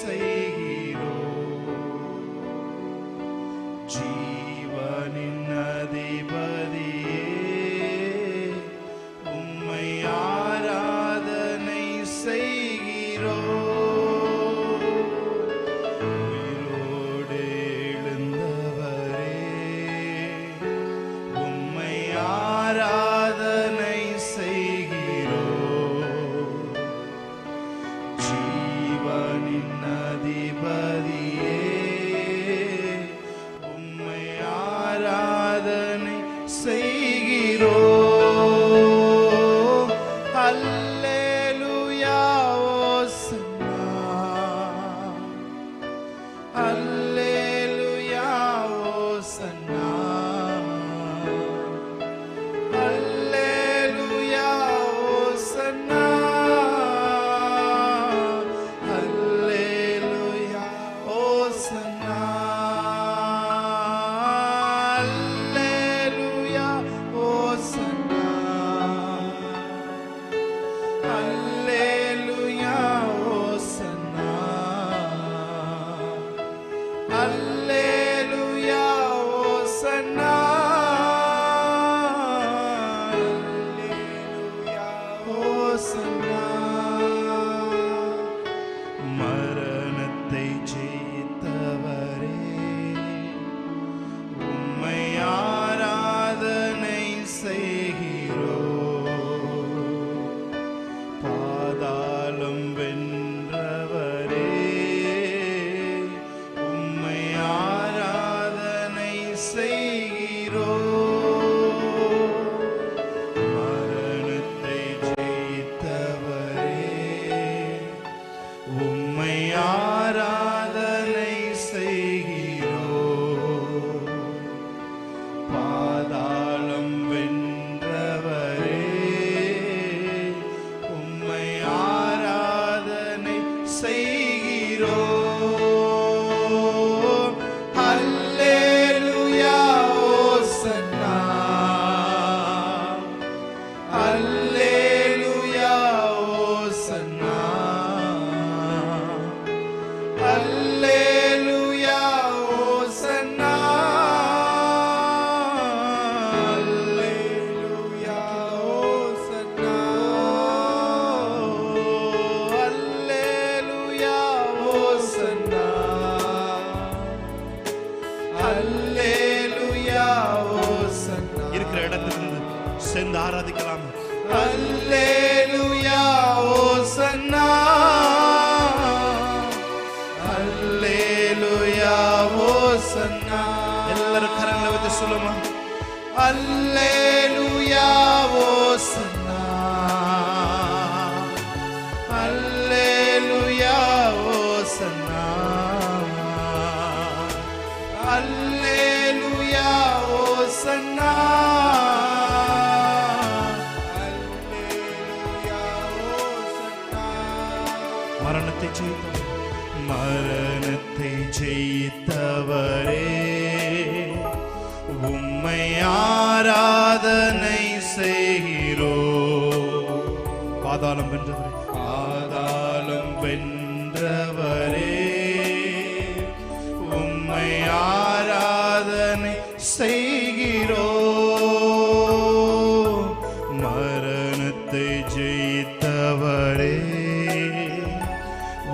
செய்கிறோம். ஜீவனின் அதிபதியே உம்மை ஆராதனை செய்கிறோம். உயிரோடு எழுந்தவரே உம்மை ஆராதனை செய்கிறோம். ஜீவனின் அதிபதியே உம்மை ஆராதனை செய்கிறோம். அல்லேலூயா ஓசன்னா, அல்லேலூயா ஓசன்னா, அல்லேலூயா ஓசன்னா, அல்லேலூயா ஓசன்னா, அல்லேலூயா ஓசன்னா, அல்லேலூயா ஓசன்னா, அல்லேலூயா ஓசன்னா, அல்லேலூயா ஓசன்னா. மரணத்தை ஜெயித்தவரே உம்மை ஆராதனை செய்கிறோம். பாதாளம் வென்றவரே உம்மை ஆராதனை செய்கிறோம். மரணத்தை ஜெயித்தவரே உம்மை ஆராதனை செய்கிறோம். பாதாளம் வென்றவரே உம்மை ஆராதனை செய்கிறோம். அல்லேலூயா ஓசன்னா, அல்லேலூயா ஓசன்னா, அல்லேலூயா ஓசன்னா, அல்லேலூயா ஓசன்னா, அல்லேலூயா ஓசன்னா, அல்லேலூயா ஓசன்னா. இருக்கிற இடத்திலிருந்து சேர்ந்து ஆராதிக்கலாம். அல்லேலூயா ஓசன்னா, அல்லேலூயா ஓசன்னா. எல்லாரும் கரங்களை வைத்து சொல்லுமா. அல்லேலூயா ஓசன்னா, அல்லேலூயா ஓசன்னா, அல்லேலூயா ஓசன்னா, அல்லேலூயா ஓசன்னா. மரணத்தை ஜெயித்தவரே, மரணத்தை ஜெயித்தவரே உம்மை ஆராதனை செய்கிறோம். பாதாளம் வென்றவரே, பாதாளம் வென்றவரே உம்மை ஆராதனை செய்கிறோம். மரணத்தை ஜெயித்தவரே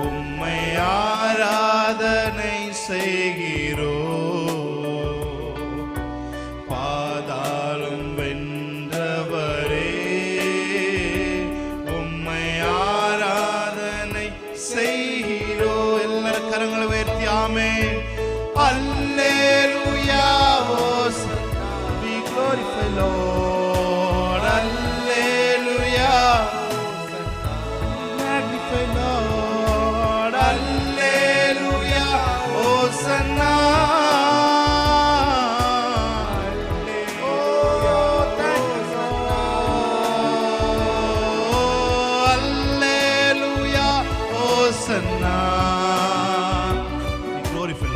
உம்மை ஆராதனை செய்கிறோம். பாதாளம் வென்றவரே உம்மை ஆராதனை செய்கிறோம். எல்லாரும் கரங்களை உயர்த்தி ஆமென். அல்லேலூயா ஓசன்னா. We glorify Lord. அல்லேலூயா ஓசன்னா. Magnify Lord. அல்லேலூயா ஓசன்னா. Hosanna. We glorify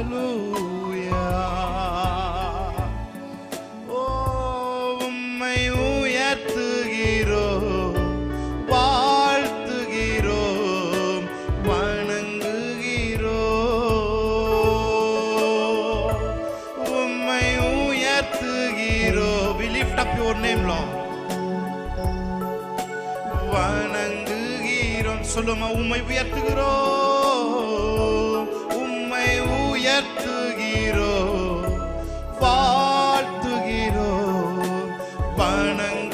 ஹalleluya. ஓ உம்மை உயர்த்துகிறோம், வாழ்த்துகிறோம், வணங்குகிறோம். உம்மை உயர்த்துகிறோம். We lift up your name, Lord. வணங்குகிறோம். சொல்லுமா, உம்மை உயர்த்துகிறோம், உம்மை உயர்த்துகிறோம், வாழ்த்துகிறோம், வணங்குகிறோம்.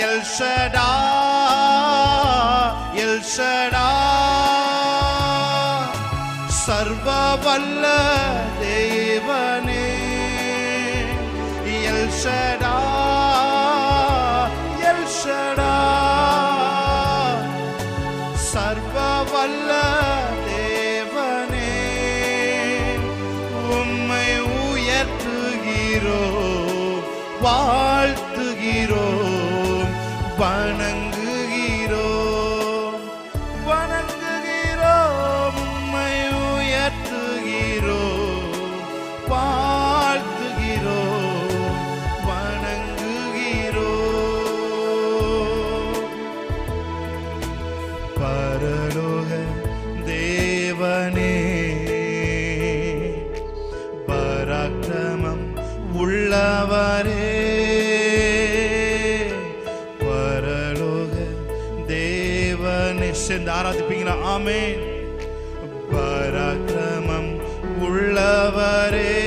எல் ஷடாய், எல் ஷடாய், சர்வ வல்ல தேவனே. எல் ஷடாய், எல் ஷடாய், சர்வ வல்ல தேவனே. உம்மை உயர்த்துகிறோம், வாழ்த்துகிறோம், வணங்குகிறோம், வணங்குகிறோம். உம்மை உயர்த்துகிறோம், வாழ்த்துகிறோம், வணங்குகிறோம். பரலோக தேவனே, பராக்கிரமம் உள்ளவரே, பரலோக தேவனே. சேர்ந்து ஆராதிப்பீங்களா? ஆமென். பராக்கிரமம் உள்ளவரே,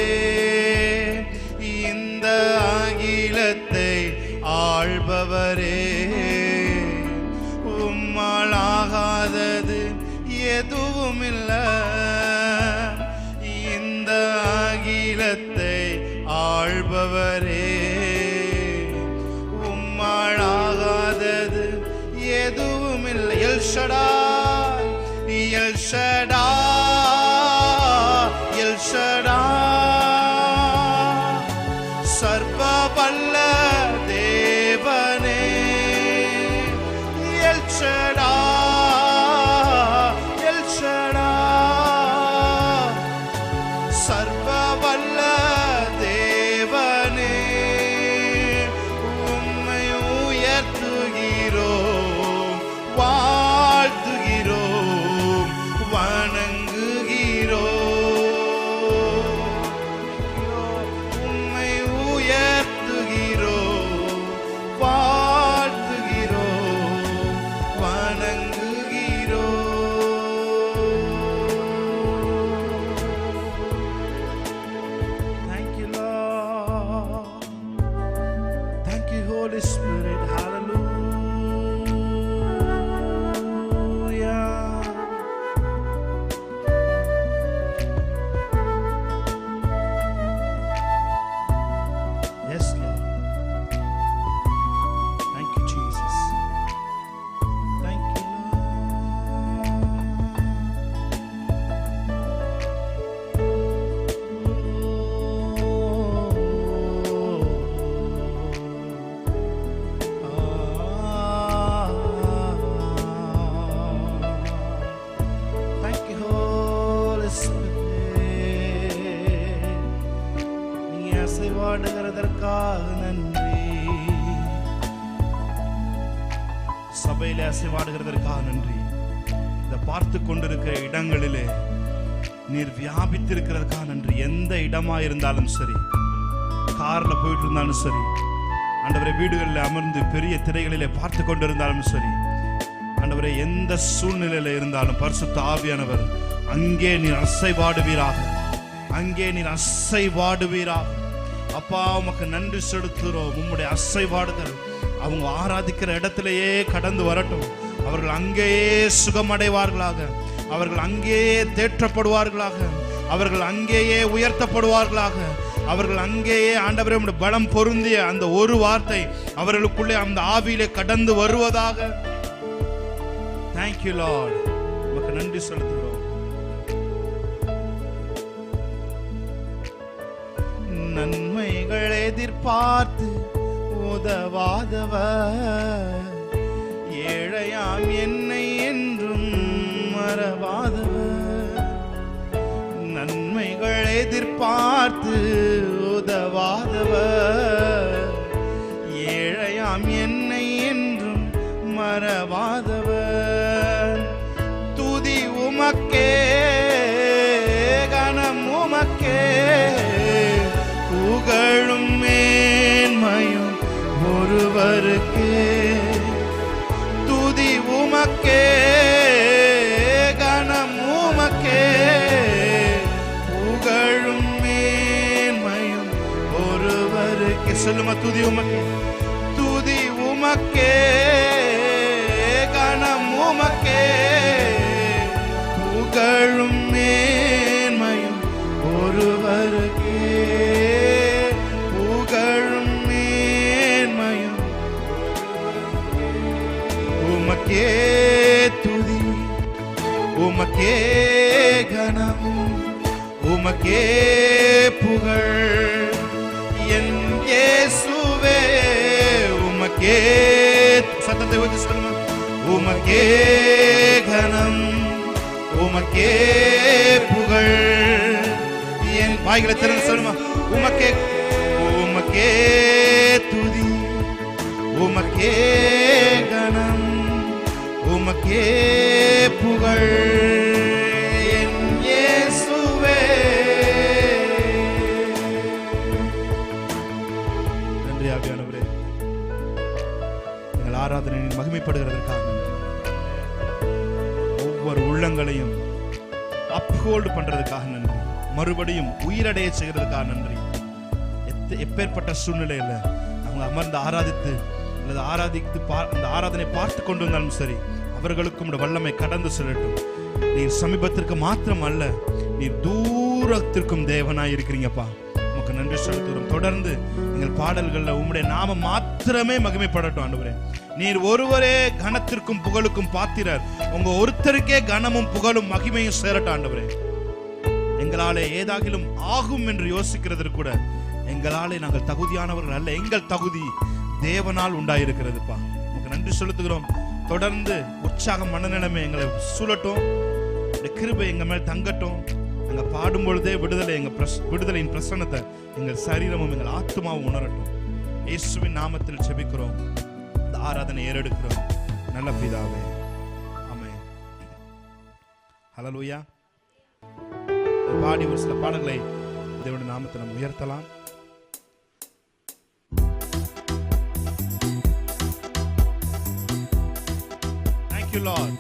இந்த அகிலத்தை ஆள்பவரே, உம்மால் ஆகாதது எதுவும் இல்லை. இந்த அகிலத்தை ஆள்பவரே, உம்மால் ஆகாதது எதுவும் இல்லை. L Shaddai, L Shaddai, L Shaddai, சர்வ வல்ல தேவனே. எல் ஷடாய், எல் ஷடாய், சர்வ வல்ல தேவனே. உம்மை உயர்த்துகிறோம், வாழ்த்துகிறோம், வணங்குகிறோம். உம்மை உயர்த்துகிறோம், வாழ்த்துகிறோம், வணங்குகிறோம். Thank you, Lord. Thank you, Holy Spirit. Hallelujah. Yes, Lord. Thank you, Jesus. Thank you, Lord. Thank you, Holy Spirit. நீ அசைவாடுகிறதற்காக நன்றி. சபையிலே அசைவாடுகிறதற்காக நன்றி. இதை பார்த்து கொண்டிருக்கிற இடங்களிலே நீர் வியாபித்திருக்கிறதற்காக நன்றி. எந்த இடமா இருந்தாலும் சரி, கார்ல போயிட்டு இருந்தாலும் சரி, ஆண்டவரே வீடுகளில் அமர்ந்து பெரிய திரைகளிலே பார்த்து கொண்டிருந்தாலும் சரி, ஆண்டவரே எந்த சூழ்நிலையில இருந்தாலும் பரிசுத்த ஆவியானவர் அங்கே நீர் அசைவாடுவீராக, அங்கே நீர் அசைவாடுவீராக. அப்பா உமக்கு நன்றி செலுத்துகிறோம். உம்முடைய அசைவாடுதல் அவங்க ஆராதிக்கிற இடத்திலேயே கடந்து வரட்டும். அவர்கள் அங்கேயே சுகமடைவார்களாக, அவர்கள் அங்கேயே தேற்றப்படுவார்களாக, அவர்கள் அங்கேயே உயர்த்தப்படுவார்களாக, அவர்கள் அங்கேயே ஆண்டவரே உம்முடைய பலம் பொருந்திய அந்த ஒரு வார்த்தை அவர்களுக்குள்ளே அந்த ஆவியிலே கடந்து வருவதாக. Thank you, Lord. உமக்கு நன்றி செலுத்துகிறோம். நன்மைகள் எதிர்பார்த்து உதவாதவர், ஏழையாம் என்னை என்றும் மறவாதவர், நன்மைகள் எதிர்பார்த்து உதவாதவர், ஏழையாம் என்னை என்றும் மறவாதவர். துதி உமக்கே, கனம் உமக்கே, புகழும் மேன்மையும் ஒருவருக்கே. துதி உமக்கே, கனம் உமக்கே, புகழும் மேன்மையும் ஒருவருக்கே. சொல்லுமா, துதி உமக்கே, துதி உமக்கே, கனம் உமக்கே, புகழும் மேன்மையும் ஒருவருக்கே. புகழும் மேன்மையும் உமக்கே. துதி உமக்கே, கனம் உமக்கே, புகழ் என் இயேசுவே உமக்கே. சத்தத்தை ஊதி சொல்லுமா, உமக்கே கனம் உமக்கே புகழ். என் வாய்களை திறந்து சொல்லுமா, உமக்கே, உமக்கே துதி, உமக்கே கனம் உமக்கே புகழ் என் இயேசுவே. நன்றி ஆவியானவரே, எங்கள் ஆராதனை மகிமைப்படுகிறதற்காக ஒவ்வொரு உள்ளங்களையும் அப்ஹோல்டு பண்றதுக்காக நன்றி, மறுபடியும் உயிரடைய செய்கிறதுக்காக நன்றி. எப்பேற்பட்ட சூழ்நிலையில அவங்க அமர்ந்து ஆராதித்து அல்லது அந்த ஆராதனை பார்த்து கொண்டு வந்தாலும் சரி, அவர்களுக்கும் வல்லமை கடந்து செல்லட்டும். நீர் சமீபத்திற்கு மாத்திரம் அல்ல, நீர் தூரத்திற்கும் தேவனாய் இருக்கிறீங்கப்பா. உமக்கு நன்றி செலுத்துகிறோம். தொடர்ந்து எங்கள் பாடல்கள்ல உம்முடைய நாமம் மாத்திரமே மகிமைப்படட்டும் ஆண்டவரே. நீர் ஒருவரே கனத்திற்கும் புகழுக்கும் பாத்திரர். உங்க ஒருத்தருக்கே கனமும் புகழும் மகிமையும் சேரட்டும் ஆண்டவரே. எங்களாலே ஏதாகிலும் ஆகும் என்று யோசிக்கிறது கூட எங்களாலே நாங்கள் தகுதியானவர்கள் அல்ல. எங்கள் தகுதி தேவனால் உண்டாயிருக்கிறதுப்பா. உமக்கு நன்றி செலுத்துகிறோம். தொடர்ந்து உற்சாகம் மனநிலைமை எங்களை சூழட்டும். கிருபை எங்க மேல் தங்கட்டும். நாங்க பாடும் பொழுதே விடுதலையின் பிரசன்னத்தை எங்கள் சரீரமும் எங்கள் ஆத்மாவும் உணரட்டும். இயேசுவின் நாமத்தில் ஜெபிக்கிறோம், இந்த ஆராதனை ஏறெடுக்கிறோம் நல்ல பிதாவே, ஆமென். ஹல்லேலூயா. பாடி ஒரு சில பாடல்களை தேவனுடைய நாமத்தை நம்ம உயர்த்தலாம். Thank you Lord.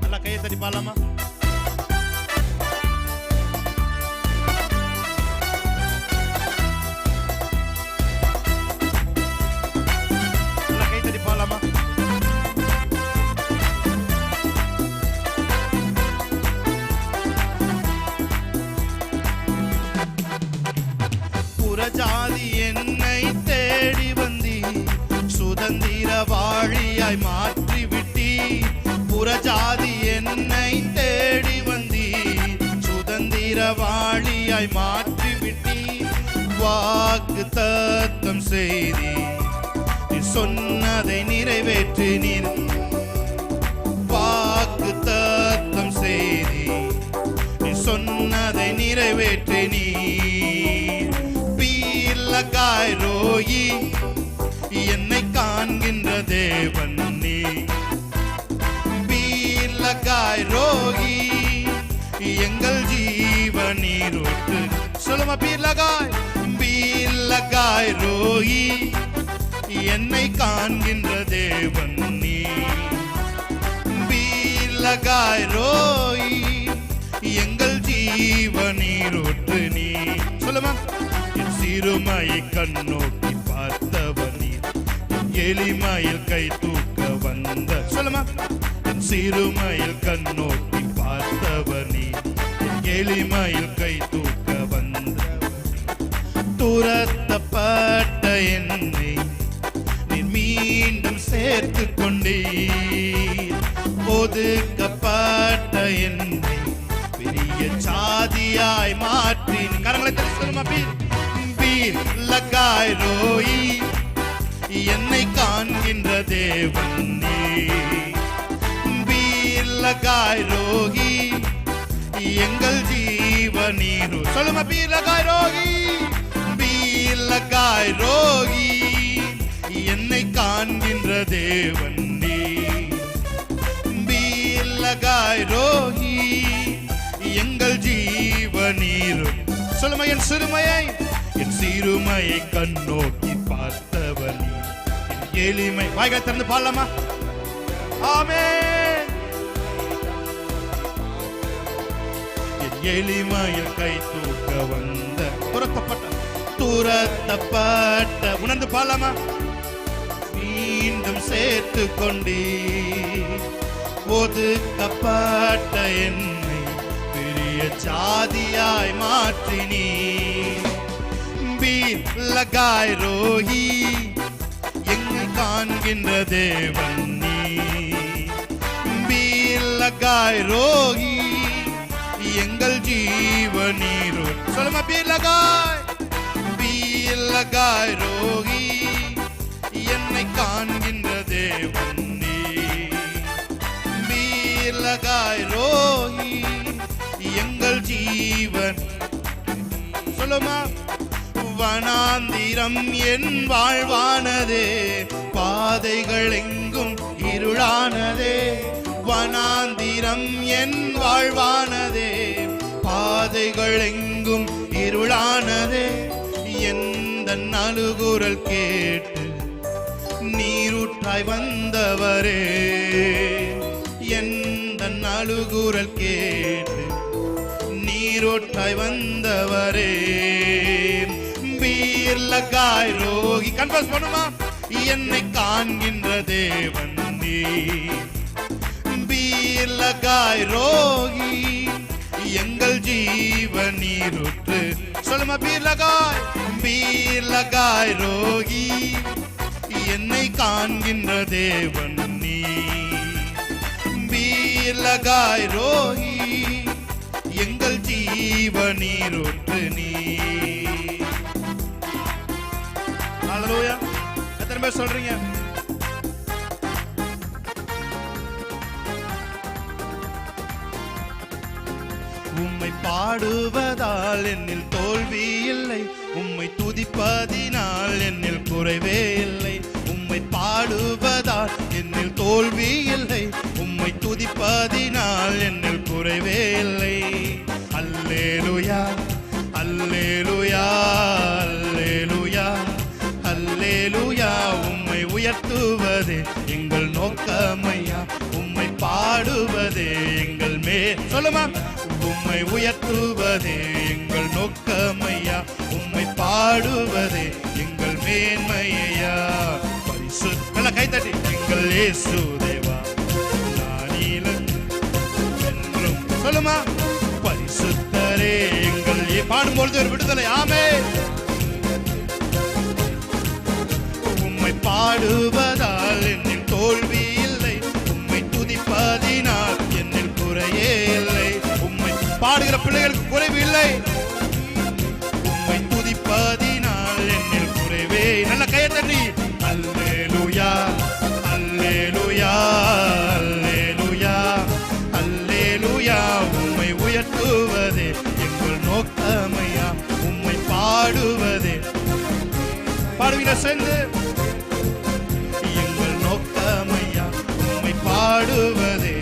நல்லா கையை தட்டி பாடலாமா? நல்லா கை தட்டி பாடலாமா? புறஜாதி என்னை தேடி வந்தி, சுதந்திர வாழியாய் மாற்றி விட்டி. புறஜாதி என்னை தேடி வந்தி, சுதந்திர வாழியாய் மாற்றி விட்டி. வாக்கு தத்தம் செய்தி சொன்னதை நிறைவேற்றி நீர். வாக்கு தத்தம் செய்தி சொன்னதை நிறைவேற்றி நீர். பீலகாய் ரோயி என்னை காண்கின்ற தேவன் நீ. பீலகாய் ரோகி எங்கள் ஜீவனீரோட்டு சொல்லுமா. பீலகாய் ரோகி என்னை காண்கின்ற தேவன் நீ. பீலகாய் ரோகி எங்கள் ஜீவனீரோட்டு நீ சொல்லுமா. என் சிறுமையை கண்ணோக்கி பார்த்தவர் நீ, எளிமையில் கை தூக்க வந்த சொல்லுமா. என் சிறுமையில் கண்ணோக்கி பார்த்தவர் நீ, எளிமையில் கை தூக்க வந்த. துரத்தப்பட்ட என்னை நீர் மீண்டும் சேர்த்து கொண்டீர். ஒதுக்கப்பட்ட என்னை பெரிய சாதியாய் மாற்றி. கரங்களை தட்டி சொல்லுமா. பீலகாய் ரோயி என்னை காண்கின்ற தேவன் நீ. பீலகாய் ரோகி எங்கள் ஜீவநீரு. சொல்லுமா பீலகாய் ரோகி, பீலகாய் ரோகி என்னை காண்கின்ற தேவன் நீ. பீலகாய் ரோகி எங்கள் ஜீவநீரு. சொல்லுமா என் சிறுமையை, என் சிறுமையை கண்ணோக்கி பார்த்தவன் என் எளிமை. வாய்களை திறந்து பாடலாமா? ஆமென். என் எளிமையில் கை தூக்க வந்த துரத்தப்பட்ட உணர்ந்து பாடலாமா? மீண்டும் சேர்த்து கொண்டே ஒதுக்கப்பட்ட என்னை பெரிய ஜாதியாய் மாற்றினீ. பீலகாய் ரோகி எங்கு காண்கின்ற தேவன் நீ. பீலகாய் ரோகி எங்கள் ஜீவநீரு. சொல்லுமா பீலகாய், பீலகாய் ரோகி என்னை காண்கின்ற தேவன் நீ. பீலகாய் ரோகி எங்கள் ஜீவன். சொல்லுமா? வனாந்திரம் என் வாழ்வானதே, பாதைகள் எங்கும் இருளானதே. வனாந்திரம் என் வாழ்வானதே, பாதைகள் எங்கும் இருளானதே. எந்த அழுகுரல் கேட்டு நீரூற்றாய் வந்தவரே, எந்த அழுகுரல் கேட்டு நீரூற்றாய் வந்தவரே. பீலகாய் ரோகி கன்ஃபஸ் பண்ணுமா? என்னை காண்கின்ற தேவன் நீ. பீலகாய் ரோகி எங்கள் ஜீவநீரூற்று. சொல்லுமா பீலகாய், பீலகாய் ரோகி என்னை காண்கின்ற தேவன் நீ. பீலகாய் ரோகி எங்கள் ஜீவநீரூற்று நீ. ஹல்லேலூயா. எத்தனை பேர் சொல்றீங்க? உம்மை பாடுவதால் என்னில் தோல்வி இல்லை, உம்மை துதிப்பதினால் என்னில் குறைவே இல்லை. உம்மை பாடுவதால் என்னில் தோல்வி இல்லை, உம்மை துதிப்பதினால் என்னில் குறைவே இல்லை. அல்லேலூயா, அல்லேலூயா, அல்லேலூயா, அல்லேலூயா. உம்மை உயர்த்துவதே எங்கள் நோக்கமையா, உம்மை பாடுவதே எங்கள் சொல்லுமா? உம்மை உயர்த்துவதே எங்கள் நோக்கமையா, உம்மை பாடுவதே எங்கள் மேன்மையா. பரிசுத்த கைத்தட்டி எங்கள் இயேசு தேவா என்றும். சொல்லுமா? பரிசுத்தரே எங்கள் பாடும்பொழுது ஒரு விடுதலை. ஆமென். உம்மை பாடுவதால் என்னில் தோல்வி இல்லை, உம்மை துதிப்பதினால் என்னில் குறையே இல்லை. உம்மை பாடுகிற பிள்ளைகளுக்கு குறைவு இல்லை, உம்மை துதிப்பதினால் என்னில் குறைவே. நல்ல கையை தட்டி அல்லேலூயா, அல்லேலூயா, அல்லேலூயா, அல்லேலூயா. உம்மை உயர்த்துவதே எங்கள் நோக்கமையா, உம்மை பாடுவதே. பாடுவீங்க சேர்ந்து? எங்கள் நோக்கமையா, உம்மை பாடுவதே.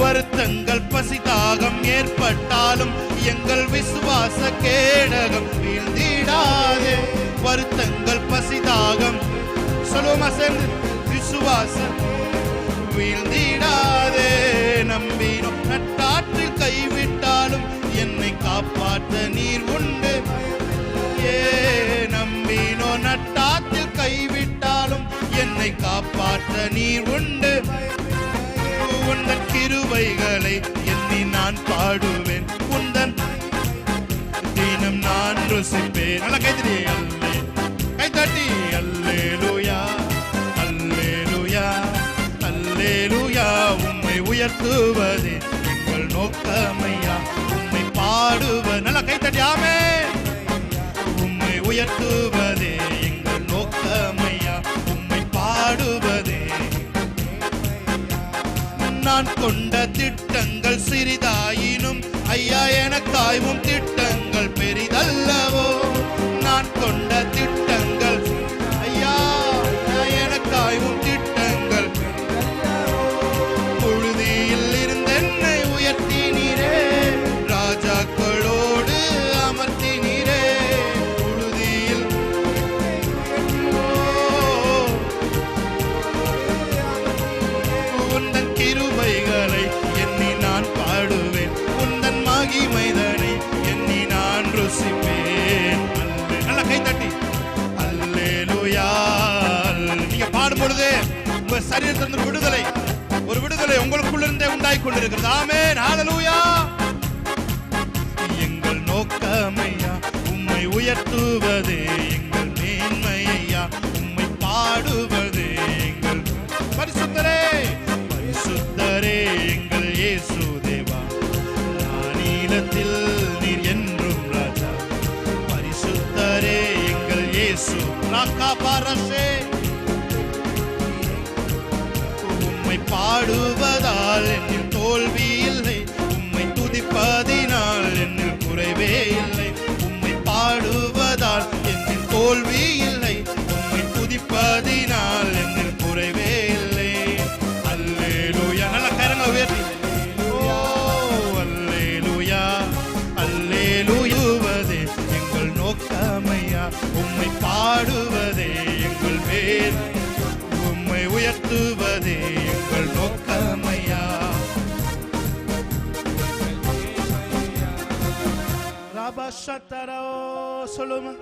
வருத்தங்கள் பசி தாகம் ஏற்பட்டாலும் எங்கள் விசுவாச கேடகம் வீழ்ந்திடாதே. வருத்தங்கள் பசி தாகம் சொல்லுவோமா சேர்ந்து? விசுவாச வீழ்ந்திடாதே. நம்பினோம் நட்டாற்றில் கைவிட்டாலும் என்னை காப்பாற்ற நீர் உண்டு. நம்பினோ நட்டாற்றில் கைவிட்டாலும் என்னை காப்பாற்ற நீர் உண்டு. உந்தன் கிருபைகளை எண்ணி நான் பாடுவேன், உந்தன் தினம் நான் ருசிப்பேன். நல்ல கைத்தட்டி அல்லே, கைத்தட்டி அல்லேலூயா, அல்லேலூயா, அல்லேலூயா. உம்மை உயர்த்துவதே எங்கள் நோக்கமையா, உம்மை பாடுவது. நல்ல கைத்தட்டி ஆமென். உம்மை உயர்த்துவதே எங்கள் நோக்கமையா, உம்மை பாடுவதே. நான் கொண்ட திட்டங்கள் சிறிதாயினும் ஐயா எனக்காயும் திட்டங்கள் பெரிதல்லவோ. நான் கொண்ட திட்டங்கள் ஐயா எனக்காயும் திட்டங்கள். புழுதியில் இருந்தென்னை உயர்த்தினீரே, ராஜாக்களோடு அமர்த்தினீரே. புழுதியில் உந்தன் கிருபைகளை எண்ணி நான் பாடுவேன், உந்தன் மகிமைதனை எண்ணி நான் ருசிப்பேன். நல்ல கை தட்டி அல்லேலூயா. நீங்க பாடும் பொழுது உங்க சரீரத்திலிருந்து விடுதலை, ஒரு விடுதலை உங்களுக்குள்ளிருந்தே உண்டாய் கொண்டிருக்கிறது. ஆமென், ஹல்லேலூயா. எங்கள் நோக்கமையா உம்மை உயர்த்துவதே, எங்கள் மேன்மையா உம்மை பாடுவதே. எங்கள் பரிசுத்தரே பரிசுத்தரே எங்கள் இயேசு தேவா, நானிலத்தில் நீர் என்றும் ராஜா. பரிசுத்தரே எங்கள் இயேசு ராகாபாரசே. உம்மை பாடுவதால் என்னில் தோல்வி இல்லை, உம்மை துதிப்பதினால் என்னில் குறைவே இல்லை. உம்மை பாடுவதால் என்னில் தோல்வி இல்லை, உம்மை துதிப்பதினால் என்னில் குறைவே இல்லை. அல்லேலூயா. நல்ல கரங்களை உயர்த்தி ஓ அல்லேலூயா அல்லேலூயாவதே எங்கள் நோக்கமையா உம்மை பாடுவதே எங்கள் மேல், உம்மை உயர்த்துவதே எங்கள் நோக்கமையா. ராபாஷத்தரோ சொல்லுமா.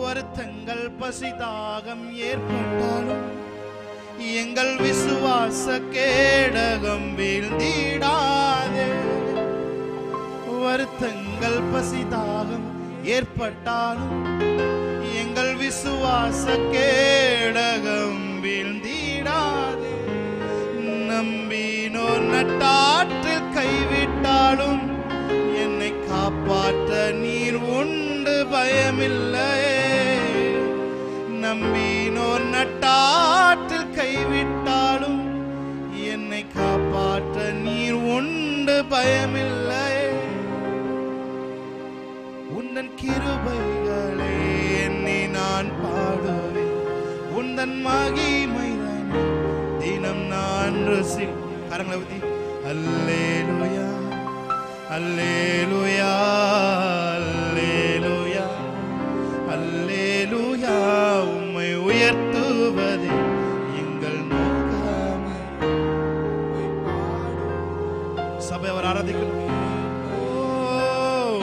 வருத்தங்கள் பசிதாகம் ஏற்பட்டாலும் எங்கள் விசுவாச கேடகம் வீழ்ந்திடாதே. வருத்தங்கள் பசிதாகம் ஏற்பட்டாலும் எங்கள் விசுவாச கேடகம் வீழ்ந்திடாதே. நம்பினோர் நட்டாற்றில் கைவிட்டாலும் என்னை காப்பாற்ற நீர் உண்டு பயமில்லையே. நம்பினோர் நட்டாற்றில் கைவிட்டாலும் என்னை காப்பாற்ற நீர் உண்டு பயமில்லையே. உந்தன் கிருபைகளை எண்ணி நான் பாடுவேன், உந்தன் மகிமைதனை தினம் நான் ருசி. கரங்களை ஊதி அல்லேலூயா அல்லேலூயா அல்லேலூயா அல்லேலூயா. உம்மை உயர்த்துவதே எங்கள் நோக்கமே. சபை அவர் ஆராதிக்கணும்.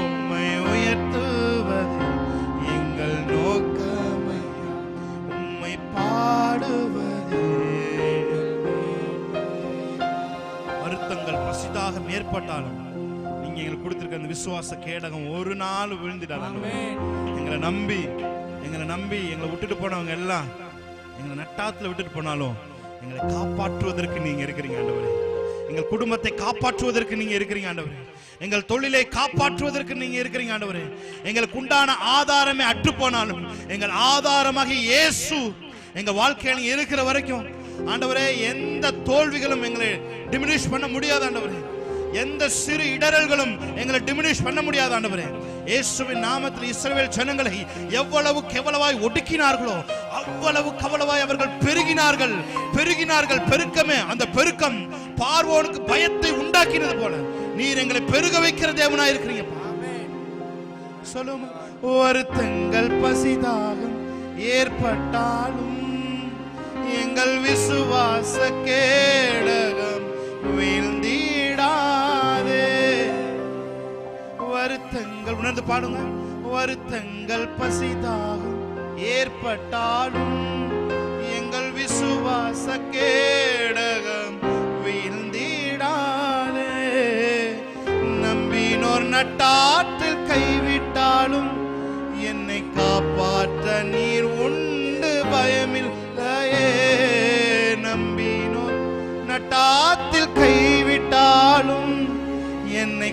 உம்மை உயர்த்துவதே எங்கள் நோக்கமே, உம்மை பாடுவதே. வருத்தங்கள் பசிதாக ஏற்பட்டாலும் நீங்க எங்களுக்கு கொடுத்திருக்க அந்த விசுவாச கேடகம் ஒரு நாள் விழுந்துடாது. எங்களை நம்பி எங்களை விட்டுட்டு போனவங்க எல்லாம் எங்களை நட்டாத்துல விட்டுட்டு போனாலும் எங்களை காப்பாற்றுவதற்கு நீங்க இருக்கிறீங்க ஆண்டவரே. எங்கள் குடும்பத்தை காப்பாற்றுவதற்கு நீங்க இருக்கிறீங்க ஆண்டவரே. எங்கள் தொழிலை காப்பாற்றுவதற்கு நீங்க இருக்கிறீங்க ஆண்டவரே. எங்களுக்கு உண்டான ஆதாரமே அற்று போனாலும் எங்கள் ஆதாரமாக இயேசு எங்க வாழ்க்கையில் இருக்கிற வரைக்கும் ஆண்டவரே எந்த தோல்விகளும் எங்களை டிமினிஷ் பண்ண முடியாது ஆண்டவரே. எந்த சிறு இடரல்களும் எங்களை டிமினிஷ் பண்ண முடியாது ஆண்டவரே. இயேசுவின் நாமத்தில் இஸ்ரவேல் ஜனங்களை எவ்வளவு கேவலமாய் ஒடுக்கினார்களோ அவ்வளவு கவலமாய் அவர்கள் பெருகினார்கள். பெருக்கமே அந்த பெருக்கம் பார்வோனுக்கு பயத்தை உண்டாக்கினது போல நீர் எங்களை பெருக வைக்கிற தேவனாய் இருக்கிறீங்க. சொல்லுமா. வருத்தங்கள் பசிதாகம் ஏற்பட்டாலும் எங்கள் விசுவாச கேடகம் வீழ்ந்திடாதே. வருத்தங்கள் உணர்ந்து பாடுங்க. வருத்தங்கள் பசிதாகம் ஏற்பட்டாலும் எங்கள் விசுவாச கேடகம் வீழ்ந்திடாதே. நம்பினோர் நட்டாற்றில் கைவிட்டாலும் என்னை காப்பாற்ற நீர் உண்டு பயமில்லையே. நம்பினோர் நட்டாற்றில் கைவிட்டாலும் என்னை